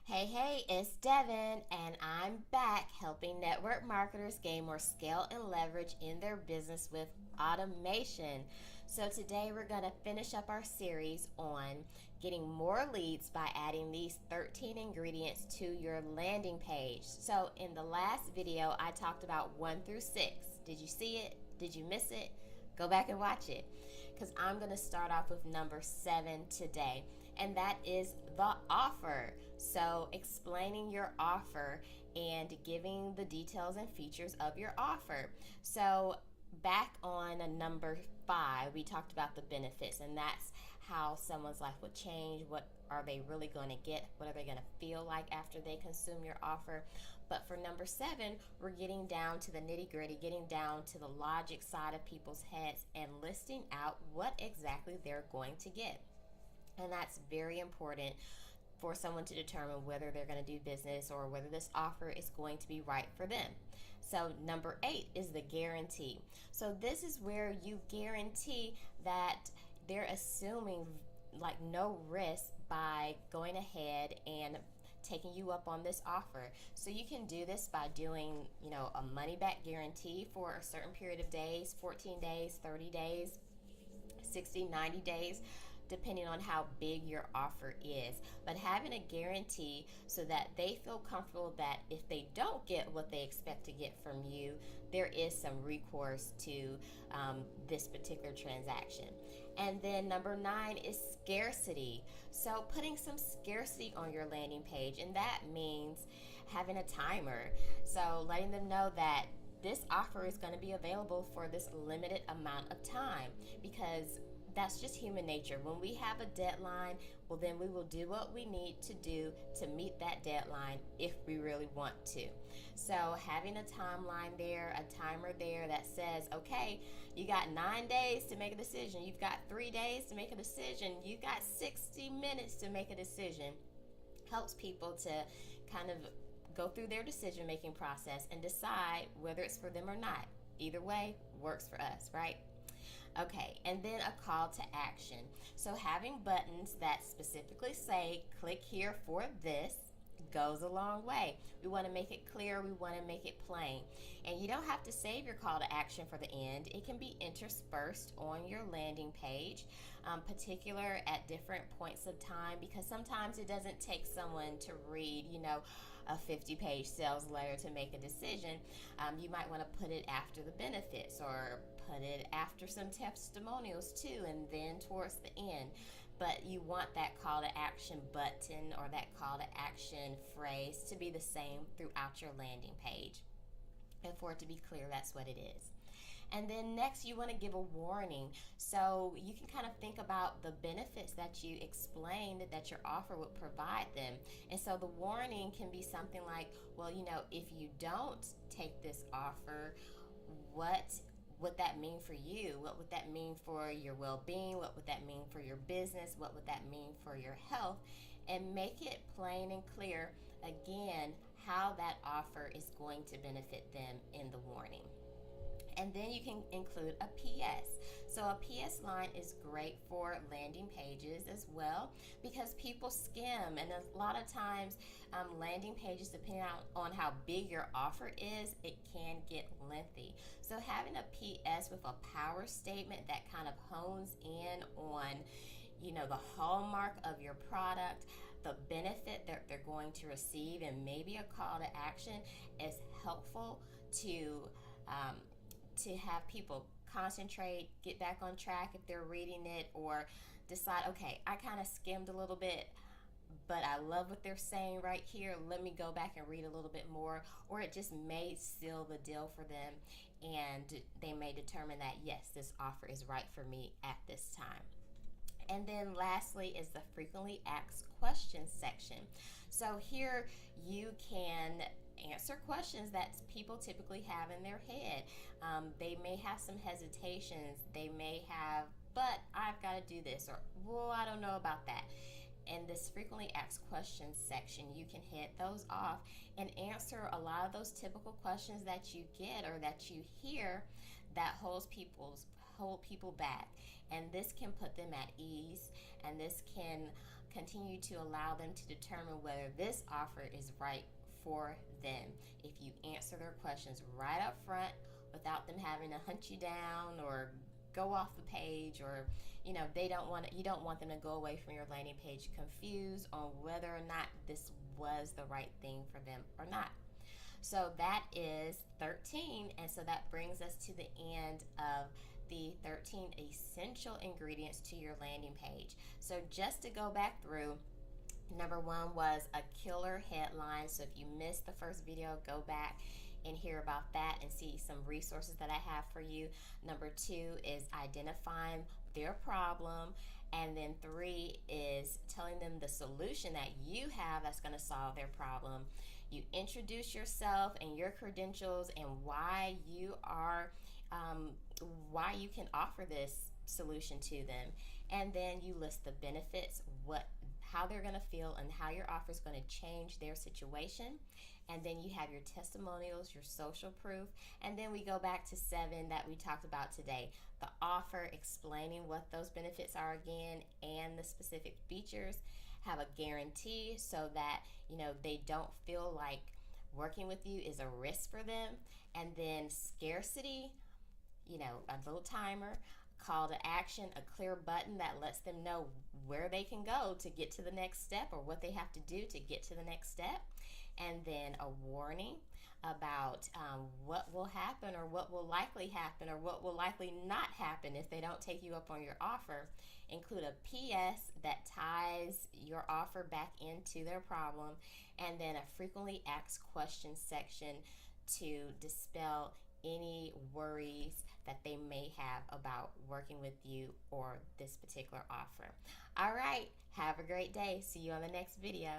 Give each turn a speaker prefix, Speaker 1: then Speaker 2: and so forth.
Speaker 1: Hey, it's Devin, and I'm back helping network marketers gain more scale and leverage in their business with automation. So, today we're going to finish up our series on getting more leads by adding these 13 ingredients to your landing page. So, in the last video, I talked about 1 through 6. Did you see it? Did you miss it? Go back and watch it because I'm going to start off with number 7 today, and that is the offer. So, explaining your offer and giving the details and features of your offer. So, back on number 5, we talked about the benefits, and that's how someone's life would change. What are they really going to get? What are they going to feel like after they consume your offer? But for number 7, we're getting down to the nitty gritty, getting down to the logic side of people's heads and listing out what exactly they're going to get. And that's very important for someone to determine whether they're going to do business or whether this offer is going to be right for them. So, number 8 is the guarantee. So, this is where you guarantee that they're assuming like no risk by going ahead and taking you up on this offer. So you can do this by doing, a money back guarantee for a certain period of days, 14 days, 30 days, 60, 90 days, depending on how big your offer is. But having a guarantee so that they feel comfortable that if they don't get what they expect to get from you, there is some recourse to this particular transaction. And then number 9 is scarcity. So putting some scarcity on your landing page, and that means having a timer. So letting them know that this offer is going to be available for this limited amount of time, because that's just human nature. When we have a deadline, well, then we will do what we need to do to meet that deadline if we really want to. So having a timeline there, a timer there that says, okay, you got 9 days to make a decision. You've got 3 days to make a decision. You've got 60 minutes to make a decision, helps people to kind of go through their decision-making process and decide whether it's for them or not. Either way works for us, right? Okay, and then a call to action. So having buttons that specifically say, click here for this, goes a long way. We want to make it clear, we want to make it plain. And you don't have to save your call to action for the end. It can be interspersed on your landing page, particular at different points of time, because sometimes it doesn't take someone to read, a 50-page sales letter to make a decision. You might want to put it after the benefits, or put it after some testimonials too, and then towards the end. But you want that call to action button or that call to action phrase to be the same throughout your landing page. And for it to be clear, that's what it is. And then next, you want to give a warning. So you can kind of think about the benefits that you explained that your offer would provide them. And so the warning can be something like, well, if you don't take this offer, what would that mean for you? What would that mean for your well-being? What would that mean for your business? What would that mean for your health? And make it plain and clear, again, how that offer is going to benefit them in the warning. And then you can include a PS. So a PS line is great for landing pages as well, because people skim, and a lot of times landing pages, depending on how big your offer is, it can get lengthy. So having a PS with a power statement that kind of hones in on the hallmark of your product, the benefit that they're going to receive, and maybe a call to action is helpful to have people concentrate, get back on track if they're reading it, or decide, okay, I kind of skimmed a little bit, but I love what they're saying right here. Let me go back and read a little bit more. Or it just may seal the deal for them, and they may determine that, yes, this offer is right for me at this time. And then lastly is the frequently asked questions section. So here you can answer questions that people typically have in their head. They may have some hesitations. They may have, but I've got to do this, or, well, I don't know about that. In this frequently asked questions section, you can hit those off and answer a lot of those typical questions that you get or that you hear that hold people back. And this can put them at ease, and this can continue to allow them to determine whether this offer is right for them. If you answer their questions right up front without them having to hunt you down or go off the page, or you don't want them to go away from your landing page confused on whether or not this was the right thing for them or not. So that is 13, and so that brings us to the end of the 13 essential ingredients to your landing page. So just to go back through, number one was a killer headline. So if you missed the first video, go back and hear about that and see some resources that I have for you. Number two is identifying their problem. And then three is telling them the solution that you have that's going to solve their problem. You introduce yourself and your credentials and why you can offer this solution to them. And then you list the benefits, how they're going to feel, and how your offer is going to change their situation. And then you have your testimonials, your social proof. And then we go back to 7 that we talked about today. The offer, explaining what those benefits are again and the specific features. Have a guarantee so that they don't feel like working with you is a risk for them. And then scarcity, a little timer, call to action, a clear button that lets them know where they can go to get to the next step, or what they have to do to get to the next step. And then a warning about what will happen, or what will likely happen, or what will likely not happen if they don't take you up on your offer. Include a PS that ties your offer back into their problem, and then a frequently asked questions section to dispel any worries that they may have about working with you or this particular offer. All right, have a great day. See you on the next video.